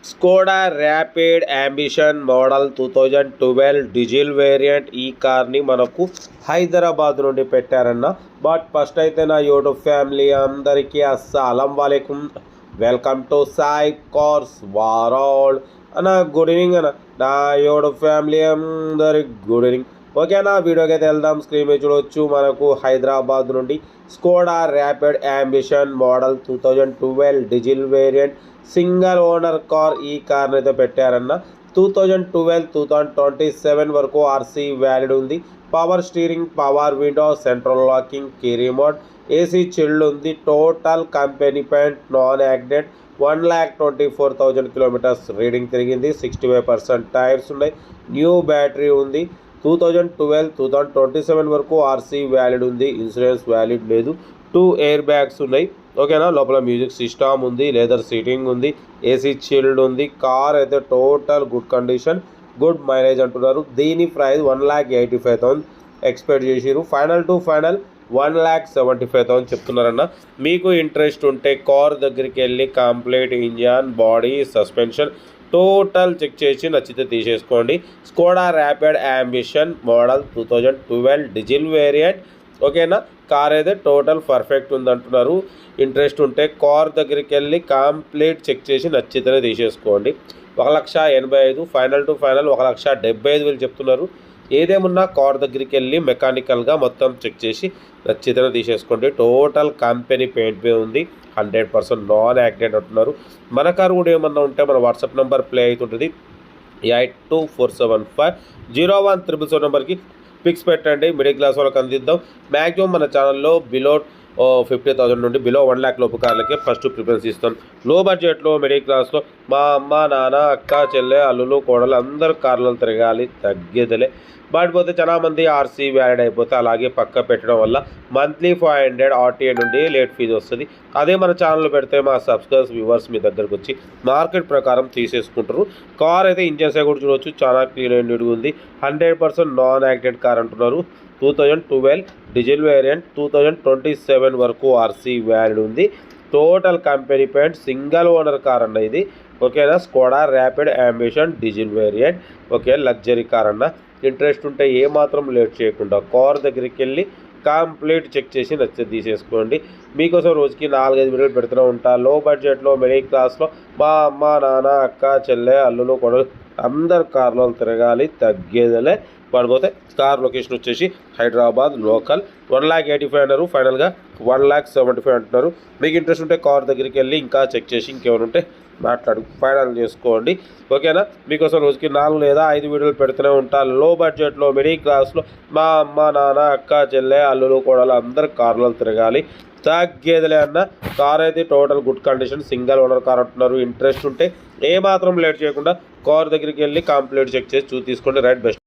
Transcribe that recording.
Skoda Rapid ambition model 2012 diesel variant ఈ కార్ని మనకు హైదరాబాద్ నుండి పెట్టారన్న. బట్ ఫస్ట్ అయితే నా యూట్యూబ్ ఫ్యామిలీ అందరికీ అస్సలం వాలేకుమ్, welcome to Sai cars world అన్న. గుడ్ ఈవినింగ్ అన్న, నా యూట్యూబ్ ఫ్యామిలీ అందరికి గుడ్ ఈవినింగ్. ఓకేనా, వీడియోకి అయితే వెళ్దాం. స్క్రీన్ మీద చూడవచ్చు మనకు హైదరాబాద్ నుండి Skoda Rapid ambition model 2012 diesel variant single owner car ఈ కార్ని అయితే పెట్టారన్న. 2012-2027 వరకు ఆర్సీ వ్యాలిడ్ ఉంది. Power steering, power window, central locking, key remote, AC chilled ఉంది. Total company paint, non accident. 1,24,000 kilometres reading తిరిగింది. 65% టైర్స్ ఉన్నాయి. న్యూ బ్యాటరీ ఉంది. 2012-2027 వరకు ఆర్సీ వ్యాలిడ్ ఉంది. ఇన్సూరెన్స్ వ్యాలిడ్ లేదు. 2 ఎయిర్ బ్యాగ్స్ ఉన్నాయి. ఓకేనా, లోపల మ్యూజిక్ సిస్టమ్ ఉంది, లెదర్ సీటింగ్ ఉంది, ఏసీ చిల్డ్ ఉంది. కార్ అయితే total good condition, good mileage అంటున్నారు. దీని ప్రైస్ 1,85,000 ఎక్స్పెక్ట్ చేసిరు. ఫైనల్ టు ఫైనల్ 1,75,000 చెప్తున్నారన్న. మీకు ఇంట్రెస్ట్ ఉంటే కార్ దగ్గరికి వెళ్ళి complete engine, body, suspension total check చేసి నచ్చితే తీసేసుకోండి. Skoda Rapid ambition model 2012 diesel variant. ఓకేనా, కార్ అయితే టోటల్ పర్ఫెక్ట్ ఉందంటున్నారు. ఇంట్రెస్ట్ ఉంటే కార్ దగ్గరికి వెళ్ళి కంప్లీట్ చెక్ చేసి నచ్చితేనే తీసేసుకోండి. 1,85,000 ఫైనల్ టు ఫైనల్ 1,75,000 చెప్తున్నారు. ఏదేమున్నా కార్ దగ్గరికి వెళ్ళి మెకానికల్గా మొత్తం చెక్ చేసి నచ్చితేనే తీసేసుకోండి. టోటల్ కంపెనీ పెయింట్ మీద ఉంది. 100% నాన్ యాక్సిడెంట్ అంటున్నారు. మన కారు కూడా ఏమన్నా ఉంటే మన వాట్సాప్ నెంబర్ ప్లే అవుతుంటుంది. 8247501777 నెంబర్కి పిక్స్ పెట్టండి. మిడిల్ క్లాస్ వాళ్ళకి అందిద్దాం. మ్యాక్సిమం మన ఛానల్లో బిలో 50,000 నుండి బిలో 1 lakh లోపు కార్లకే ఫస్ట్ ప్రిఫరెన్స్ ఇస్తాం. లో బడ్జెట్లో, మిడిల్ క్లాస్లో మా అమ్మ, నాన్న, అక్క, చెల్లె, అల్లులు, కోడలు అందరు కార్లలో తిరగాలి, తగ్గేదిలే. బట్ పోతే చాలా మంది ఆర్సీ వ్యాలిడ్ అయిపోతే అలాగే పక్క పెట్టడం వల్ల మంత్లీ 500 ఆర్టీఏ నుండి లేట్ ఫీజు వస్తుంది. అదే మన ఛానల్లో పెడితే మా సబ్స్క్రైబర్స్, వ్యూవర్స్ మీ దగ్గరకు వచ్చి మార్కెట్ ప్రకారం తీసేసుకుంటారు. కార్ అయితే ఇంజన్ సైడ్ కూడా చూడవచ్చు, చాలా క్లీన్ అండ్ నీట్గా ఉంది. 100% నాన్ యాక్సిడెంట్ కార్ అంటున్నారు. 2012 డీజిల్ వేరియంట్, 2027 వరకు ఆర్సీ వ్యాలిడ్ ఉంది. Total company paint, single owner car అన్న ఇది. ఓకేనా, Skoda Rapid ambition diesel variant. Okay, luxury car అన్న. ఇంట్రెస్ట్ ఉంటే ఏమాత్రం లేట్ చేయకుండా కార్ దగ్గరికి వెళ్ళి కంప్లీట్ చెక్ చేసి నచ్చితే తీసేసుకోండి. మీకోసం రోజుకి 4-5 వీడియోలు పెడుతూ ఉంటా. లో బడ్జెట్లో, మిడిల్ క్లాస్లో మా అమ్మ, నాన్న, అక్క, చెల్లె, అల్లులు, కొడలు అందరు కార్లో తిరగాలి, తగ్గేదలే. పడిపోతే కార్ లొకేషన్ వచ్చేసి హైదరాబాద్ లోకల్. 1,85,000 అన్నారు. ఫైనల్గా 1,75,000 అంటున్నారు. మీకు ఇంట్రెస్ట్ ఉంటే కార్ దగ్గరికి వెళ్ళి ఇంకా చెక్ చేసి ఇంకేమైనా ఉంటే మాట్లాడు ఫైనల్ చేసుకోండి. ఓకేనా, మీకోసం రోజుకి 4 లేదా 5 వీడియోలు పెడుతూనే ఉంటా. లో బడ్జెట్లో, మిడిల్ క్లాస్లో మా అమ్మ, నాన్న, అక్క, చెల్లె, అల్లులు, కోడలు అందరు కార్లలో తిరగాలి, తగ్గేదిలే అన్న. కార్ అయితే total good condition, single owner car అంటున్నారు. ఇంట్రెస్ట్ ఉంటే ఏమాత్రం లేట్ చేయకుండా కార్ దగ్గరికి వెళ్ళి కంప్లీట్ చెక్ చేసి తీసుకోండి. Right, best.